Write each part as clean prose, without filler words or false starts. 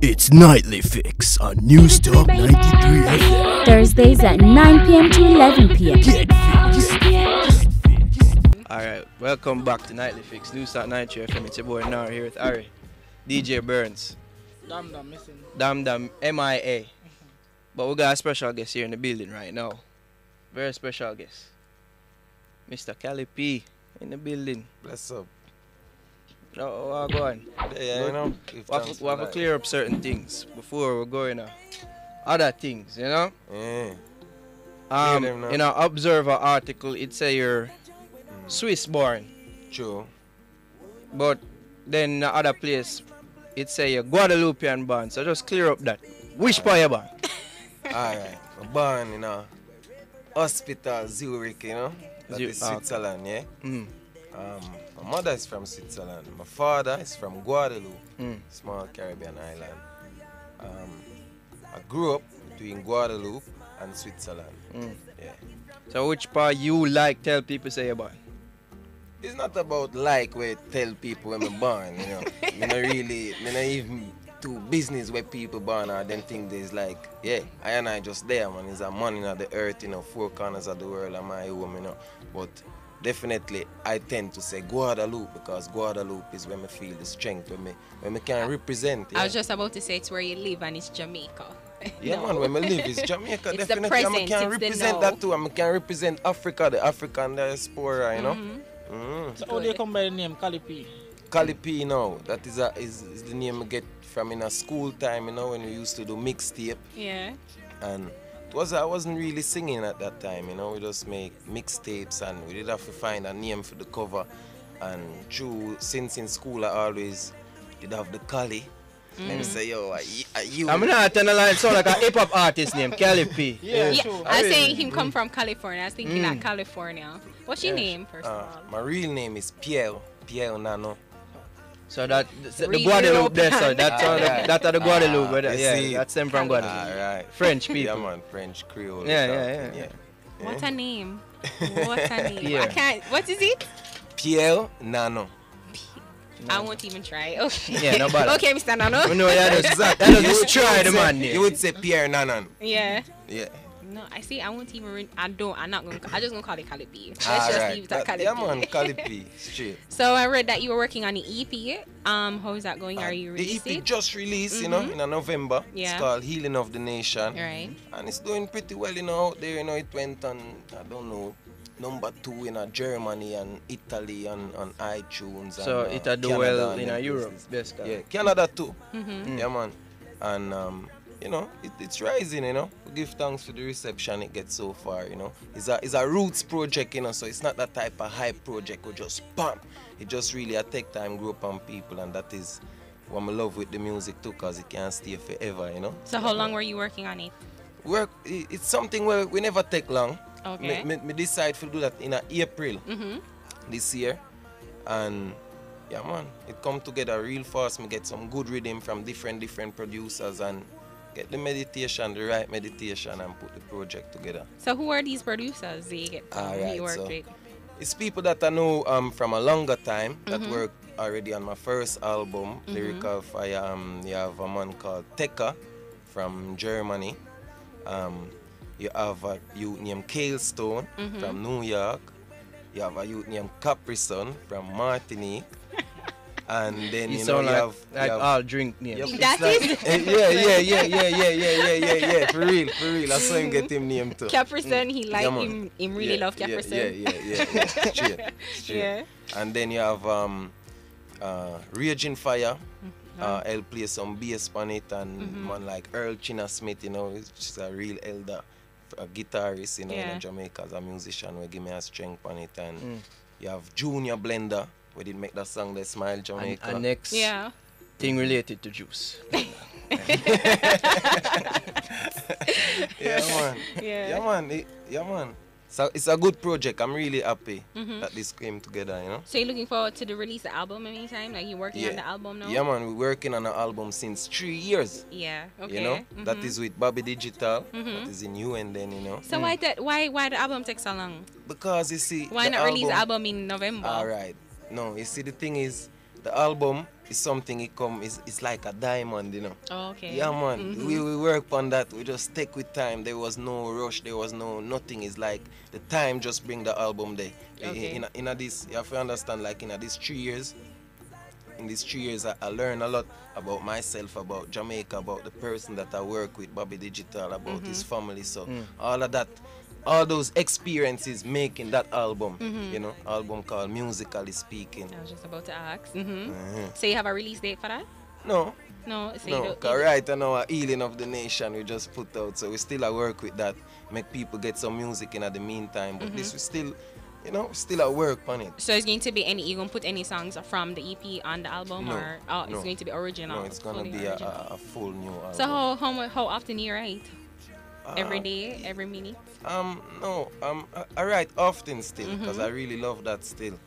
It's Nightly Fix on News Talk 93 FM. Thursdays at 9 p.m. to 11 p.m. Get fixed. Alright, welcome back to Nightly Fix, News Talk 93 FM. It's your boy Nar here with Ari, DJ Burns, Damn, missing. Dam MIA. But we got a special guest here in the building right now. Very special guest. Mr. Cali P in the building. Bless up. No, go on. Yeah, you know. We have to clear up certain things before we go into other things, you know? Yeah. In an Observer article, it say you're Swiss born. True. But then in the other place, it say you're Guadeloupean born. So just clear up that. Which part you born? Alright. I'm born in a hospital, Zurich, you know. That is Switzerland, yeah? My mother is from Switzerland. My father is from Guadeloupe, small Caribbean island. I grew up between Guadeloupe and Switzerland. Yeah. So which part you like tell people say you're born? It's not about like where tell people when I'm born, you know. Me not even do business where people born or them think there's like, yeah, I just there, man. It's a man in the earth, you know, four corners of the world and my home, you know. But definitely I tend to say Guadeloupe because Guadeloupe is where I feel the strength, when me can represent. Yeah. I was just about to say it's where you live and it's Jamaica. Yeah, man, where I live is Jamaica. It's definitely the present, I can it's represent that too. I can represent Africa, the African diaspora, you know. So how do you come by the name Cali P? Cali P now, that is the name I get from in a school time, you know, when we used to do mixtape. Yeah. And I wasn't really singing at that time, you know. We just make mixtapes and we did have to find a name for the cover. And since in school I always did have the Cali. Let me say, yo, are you? I'm not telling a lie, it sound like a hip hop artist named Cali P. Yeah, Yeah, sure. I was saying him come from California. I was thinking that California. What's your name first of all? My real name is Pierre Nano. So that the Really Guadeloupe there, so European. that's the Guadeloupe, but you yeah, see. that's them from Guadeloupe. Alright. French people. Yeah, man, French Creole. Yeah. What a name. What a name. Yeah. I can't. What is it? Pierre Nano. I won't even try. Okay. Yeah, no bother. Okay, Mr. Nano. We know that Exactly. just try the man name. You would say Pierre Nanon. Yeah. Yeah. No, I see. I won't even. I'm not gonna. I just gonna call it Cali P. Let's Alright. just leave it at Cali Yeah, P. man, Cali P. Straight. So I read that you were working on the EP. How is that going? Are you The EP releasing? just released, you know, in November. Yeah. It's called Healing of the Nation. Right. And it's doing pretty well, you know, out there, you know. It went on, I don't know, number 2 in Germany and Italy on iTunes. So and, it do Canada well and in them Europe, places. basically. Yeah, Canada too. Mm-hmm. Yeah, man. And, you know, it's rising, you know. We give thanks for the reception it gets so far, you know. It's a roots project, you know, so it's not that type of hype project or just bam. It just really a take time, grow up on people, and that is what I love with the music too, because it can't stay forever, you know. So how long were you working on it? It's something where we never take long. Okay. Me decide to do that in April Mm-hmm. this year, and yeah, man, it come together real fast. Me get some good rhythm from different producers and get the right meditation, and put the project together. So who are these producers that you get Alright, you worked so with? it's people that I know from a longer time that worked already on my first album, Lyrical Fire. You have a man called Tekka from Germany. You have a youth named Kale Stone from New York. You have a youth named Caprison from Martinique. And then You you know sound you like, have like all drink names. Yep, That it's yeah. For real. I saw him get him name too. Caprison, he like Yeah, man. him really love Caprison. Yeah. Straight. Yeah. And then you have Raging Fire. I'll play some bass on it, and man like Earl China Smith, you know, he's just a real elder, a guitarist, you know, Yeah. in Jamaica as a musician, will give me a strength on it. And you have Junior Blender, we did make that song, They Smile Jamaica. And next Yeah. thing related to juice. Yeah, man. Yeah, man. So it's a good project. I'm really happy that this came together, you know. So you're looking forward to the release of the album anytime? Like you're working on the album now? Yeah, man. We're working on an album since 3 years. Yeah. Okay. You know, that is with Bobby Digital. That is in UN then, you know. So why the album take so long? Because you see, Why not release the album in November? All right. No, you see, the thing is, the album it's something it's like a diamond, you know. Oh, okay. Yeah, man. Mhm. We work on that. We just take with time. There was no rush. There was nothing. It's like the time just bring the album there. Okay. In a this, you have to understand. Like in these 3 years, I learned a lot about myself, about Jamaica, about the person that I work with, Bobby Digital, about his family. So all of that, all those experiences making that album, you know, album called Musically Speaking. I was just about to ask. So you have a release date for that? No, No. So you no, don't. cause right now, Healing of the Nation we just put out, so we still at work with that, make people get some music in the meantime. But this we still, you know, still at work on it. So it's going to be you gonna put any songs from the EP on the album, No, or it's no. going to be original? No, it's gonna fully be original? a full new album. So how often you write? Every day, every minute? No, I write often still, because I really love that still.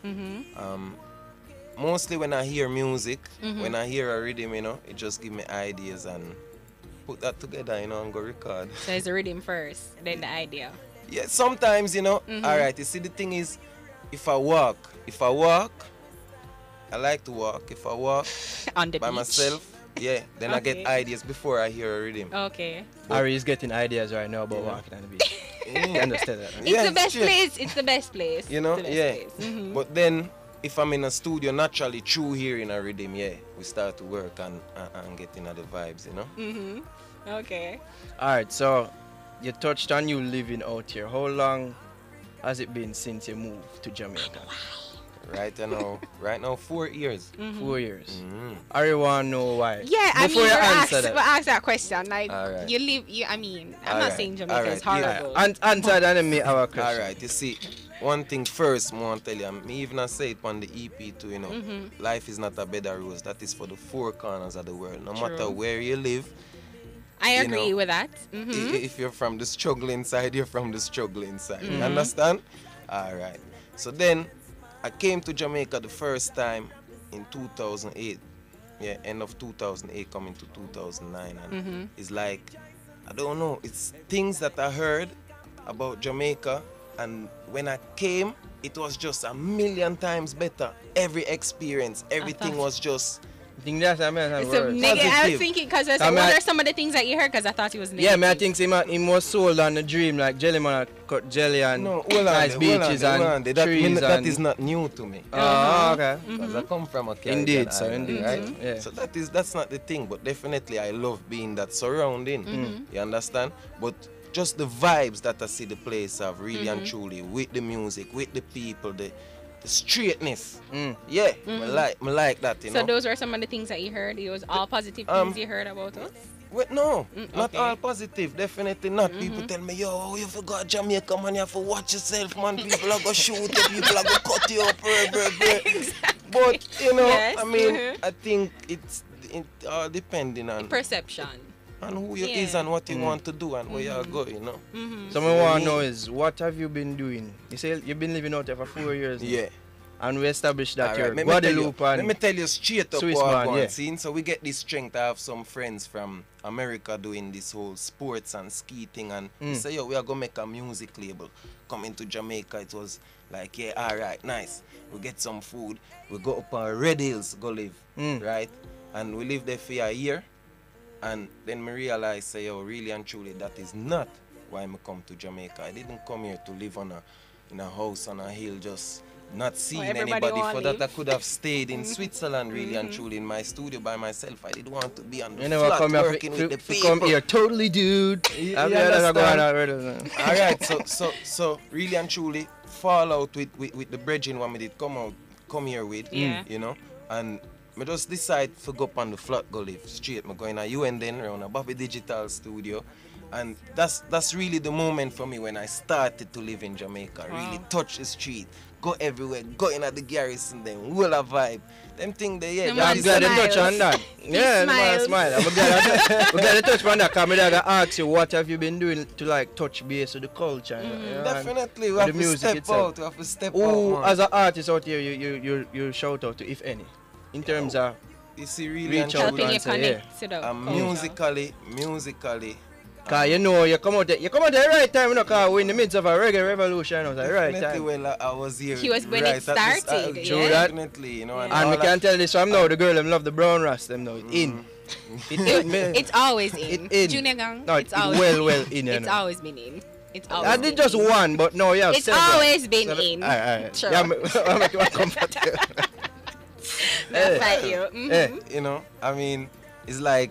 Mostly when I hear music, when I hear a rhythm, you know, it just give me ideas and put that together, you know, and go record. So it's the rhythm first, then the idea. Yeah, sometimes, you know, alright, you see the thing is, if I walk, I like to walk. If I walk On the by beach. myself, yeah, then I Okay. get ideas before I hear a rhythm. Okay. Ari is getting ideas right now about walking on the beach. You understand that? It's Yeah, the best shit. place. It's the best place. You know, It's the best yeah. place. Mhm. But then, if I'm in a studio, naturally, through hearing a rhythm, yeah, we start to work and get into the vibes, you know. Okay. Alright, so you touched on you living out here. How long has it been since you moved to Jamaica? Right now, 4 years. 4 years. Ari want to know why. Yeah, I Before mean, you we'll answer that. ask that question. Like, Alright. you live. I mean, I'm not Alright, saying Jamaica is alright, horrible. Answer that and me our question. Alright, you see, one thing first, I want to tell you, and me even I say it on the EP too, you know, life is not a bed of roses. That is for the four corners of the world. No matter True. where you live, I you agree know, with that. if you're from the struggling side, you're from the struggling side. You understand? Alright. So then, I came to Jamaica the first time in 2008. Yeah, end of 2008 coming to 2009. And it's like, I don't know, it's things that I heard about Jamaica. And when I came, it was just a million times better. Every experience, everything was just... I think that's a man. So I was Positive. thinking, because what I- are some of the things that you heard? Because I thought it was negative. Yeah, man, I think he was sold on the dream, like Jellyman cut jelly and No, hold on, nice beaches and trees that and... is not new to me. Oh, okay. Because I come from a Caribbean Indeed, so island, indeed. right? Yeah. So that's not the thing, but definitely I love being that surrounding. You understand? But just the vibes that I see the place have really and truly, with the music, with the people, the straightness. Yeah, I like that, you know. So those were some of the things that you heard. It was all positive things you heard about us. Wait, no, not okay. all positive, definitely not. People tell me, yo, you forgot Jamaica, man, you have to watch yourself, man. People are going to shoot you, people are going to cut you up, But, you know, Yes, I mean, I think it's depending on Perception. who you Yeah. is and what you want to do and where you are going, you know. Someone want to know is, what have you been doing? You say you've been living out there for 4 years now. Yeah. And we established that you're Alright, let Guadeloupean. me tell you straight up Swiss what man, I'm going yeah. seeing. So we get this strength. I have some friends from America doing this whole sports and skating, and they say, yo, we are gonna make a music label. Coming to Jamaica, it was like, yeah, alright, nice. We get some food. We go up on Red Hills, go live, right? And we live there for a year, and then me realize, say, yo, really and truly, that is not why I come to Jamaica. I didn't come here to live in a house on a hill, just not seeing everybody anybody. want For live. that I could have stayed in Switzerland, really and truly, in my studio by myself. I didn't want to be on the You never flat come here working with the to people. come here totally, dude. You Have you ever gone understand? out already? Alright, so really and truly, fall out with the brethren when we did come here with, Yeah. you know, and I just decide to go up on the flat, go live straight. I'm going to UN then around a Bobby Digital studio, and that's really the moment for me when I started to live in Jamaica. Really touch the street, go everywhere, go in at the garrison, then will a vibe. Them thing there, yeah. Them that I'm is- glad you Smiles. touch on that. Yeah, smiles. smile. I'm glad you touch on that, because I'm going to ask you, what have you been doing to like touch base with the culture? You know, and Definitely, we the have to music step itself. out. We have to step Who, out, man. as an artist out here, you shout out to, if any, in terms of You see, really and reach out truly, Helping you and say, yeah. connect to the culture. musically, Cause you know you come out at the right time, you know, cause we're in the midst of a reggae revolution, at the right Definitely, time. well, I was here. He was when right it at this- started, True yeah. that. Definitely, you know. And all we that- can tell this from now, the girl them love the brown ras them now. It's in. It's always in. It in. Junior gang. No, it's it's always well in. You It's know. always been in. It's always I been did just in. one, but no, yeah. It's several. always been So that- in. Alright. Sure. Yeah, I'll make you comfortable. That's like you. Mhm. Eh. You know, I mean, it's like,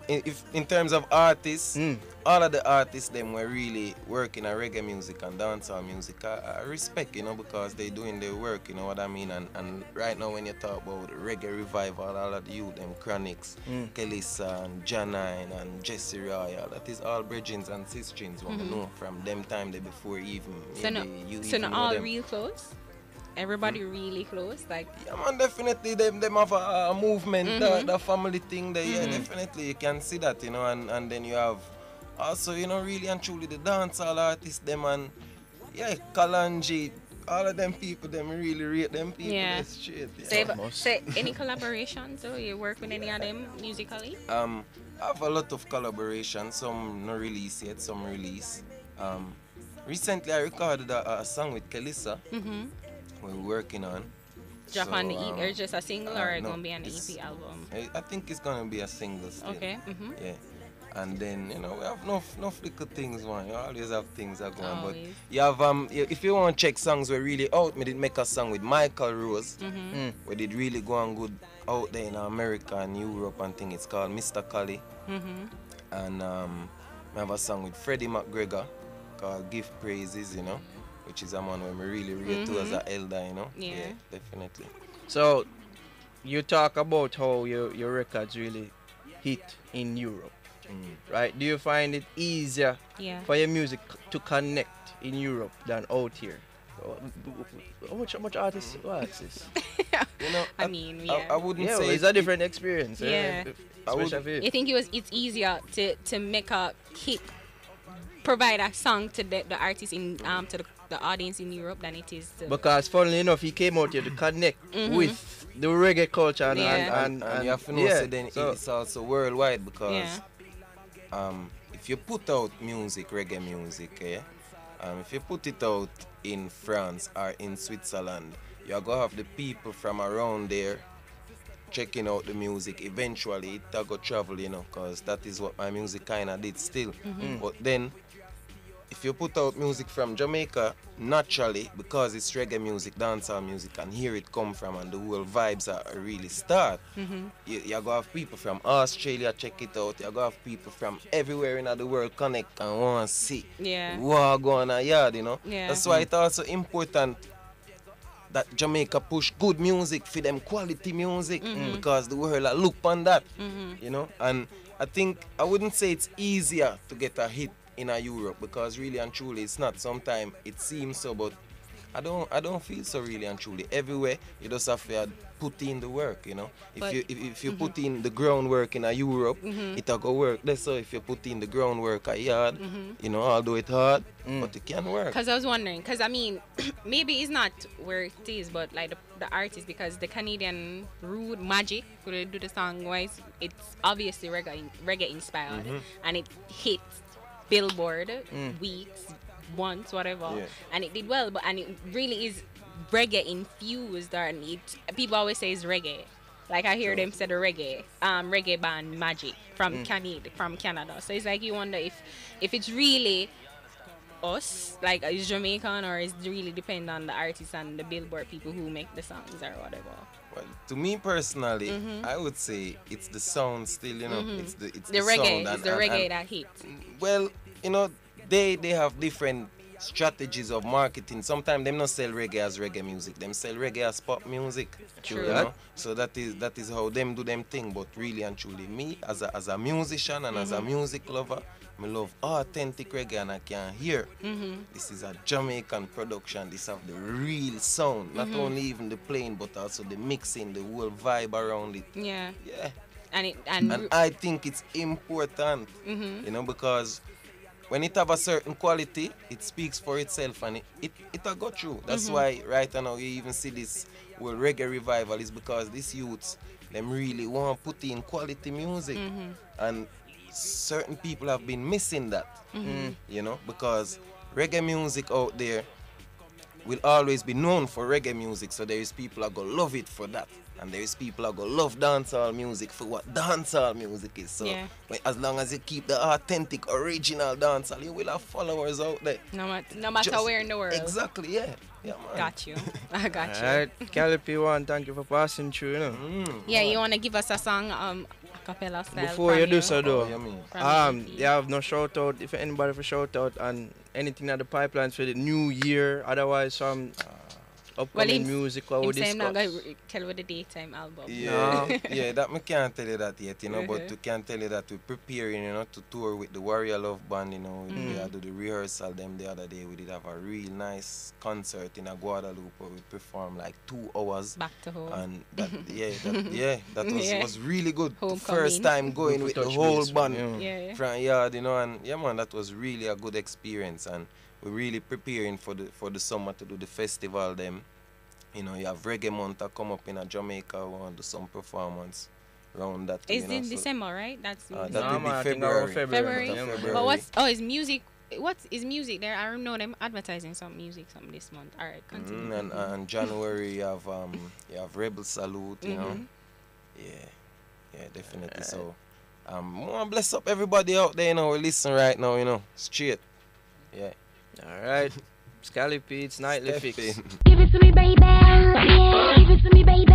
in terms of artists, all of the artists them were really working on reggae music and dancehall music. I respect, you know, because they doing their work, you know what I mean. And right now when you talk about reggae revival, all of the youth, them Chronics, Kelissa and Janine and Jesse Royal, that is all bridgings and sisters what we know from them time they before even. So no, maybe you so even not know all them. real close. Everybody really close. Like Yeah, man, definitely them have a movement, the family thing there, yeah, definitely you can see that, you know, and then you have also, you know, really and truly the dancehall artists, them and yeah, Kalanji, all of them people, them really rate them people. Yeah. That's straight. Yeah. say any collaborations or you work with any of them musically? I have a lot of collaborations, some no release yet, some release. Recently I recorded a song with Kelissa. We're working on. Drop So, on the EP or just a single or no, gonna be an it's- EP album? I think it's gonna be a single still. Okay. Yeah. And then, you know, we have no little things, man. You always have things that go on. But Always. you have if you want to check songs we're really out, we did make a song with Michael Rose. We did really go on good out there in America and Europe and thing. It's called Mr. Cali. And we have a song with Freddie McGregor called Give Praises, you know, which is a man where we really rate to as an elder, you know. Yeah. Definitely. So, you talk about how your records really hit in Europe, right? Do you find it easier Yeah. for your music to connect in Europe than out here? How much artists? What's this? You know, I mean, I yeah. wouldn't Yeah, say well, it's a different experience. Yeah. Especially for you. You think it's easier to make a hit, provide a song to the artist in to the audience in Europe than it is to Because funnily enough, he came out here to connect with the reggae culture and, Yeah. and you have to know, yeah, so then so- it's also worldwide because Yeah. if you put out music, reggae music, if you put it out in France or in Switzerland, you're going to have the people from around there checking out the music. Eventually, it'll go travel, you know, because that is what my music kind of did still. But then, if you put out music from Jamaica, naturally, because it's reggae music, dancehall music, and here it come from, and the whole vibes are really start. You're going to have people from Australia check it out. You're going to have people from everywhere in the world connect and want to see Yeah. what going on yard, you know. Yeah. That's why it's also important that Jamaica push good music for them quality music because the world look on that, you know. And I think I wouldn't say it's easier to get a hit in a Europe because really and truly it's not. Sometimes it seems so, but I don't feel so really and truly. Everywhere you just have to put in the work, you know. But- If you put in the groundwork in a Europe, it'll go work. That's so if you put in the groundwork a yard, you know, although it's hard, but it can work. Because I was wondering, because I mean, maybe it's not where it is, but like the artist, because the Canadian Rude Magic, who they do the song wise, it's obviously reggae inspired, and it hit Billboard weeks, once, whatever, Yeah. and it did well, and it really is reggae infused, and it people always say it's reggae. Like I hear them say the reggae band Magic from Canada. So it's like you wonder if it's really us, like is Jamaican, or is it really depend on the artists and the Billboard people who make the songs or whatever. Well, to me personally, I would say it's the sound still, you know. It's the The reggae sound is the reggae that hits. well, you know, they have different strategies of marketing. Sometimes them not sell reggae as reggae music. Them sell reggae as pop music. True. You know? So that is how them do them thing. But really and truly, me as a musician and as a music lover, I love authentic reggae and I can hear this is a Jamaican production. This have the real sound. Not only even the playing, but also the mixing, the whole vibe around it. Yeah, Yeah. and I think it's important, you know, because when it have a certain quality, it speaks for itself and it'll go through. That's why right now you even see this whole reggae revival is because these youths, them really want to put in quality music. And certain people have been missing that, you know, because reggae music out there will always be known for reggae music, so there is people that go love it for that, and there is people that go love dancehall music for what dancehall music is. So as long as you keep the authentic, original dancehall, you will have followers out there. No matter where in the world. Exactly, yeah. Yeah, man. Got you. I got you. Alright, Cali P1, thank you for passing through, you know. Yeah, you wanna give us a song, a cappella style? Before you do so, though, you mean? you have no shout out, if anybody for shout out, and anything at the pipelines for the new year, otherwise some upcoming music what we discuss. I'm not going to tell you the daytime album. Yeah, yeah, that me can't tell you that yet, you know, but we can tell you that we're preparing, you know, to tour with the Warrior Love Band, you know. We had to do the rehearsal them the other day. We did have a real nice concert in a Guadeloupe where we performed like 2 hours. Back to home. And that, that was really good. Homecoming. First time going with the whole band from yard, you know, and yeah, man, that was really a good experience. And we're really preparing for the summer to do the festival them. You know, you have Reggae Month that come up in Jamaica. We want to do some performance around that. It's in December, right? That's that will be February. February. But what's is music? What is music there? I don't know them advertising some music something this month. All right, continue. And January you have Rebel Salute. You know, yeah, definitely. So, I want to bless up everybody out there. You know, we listen right now. You know, straight. Yeah. All right. It's Cali P, it's Nightly Fix. Give it to me, baby. Yeah, give it to me, baby.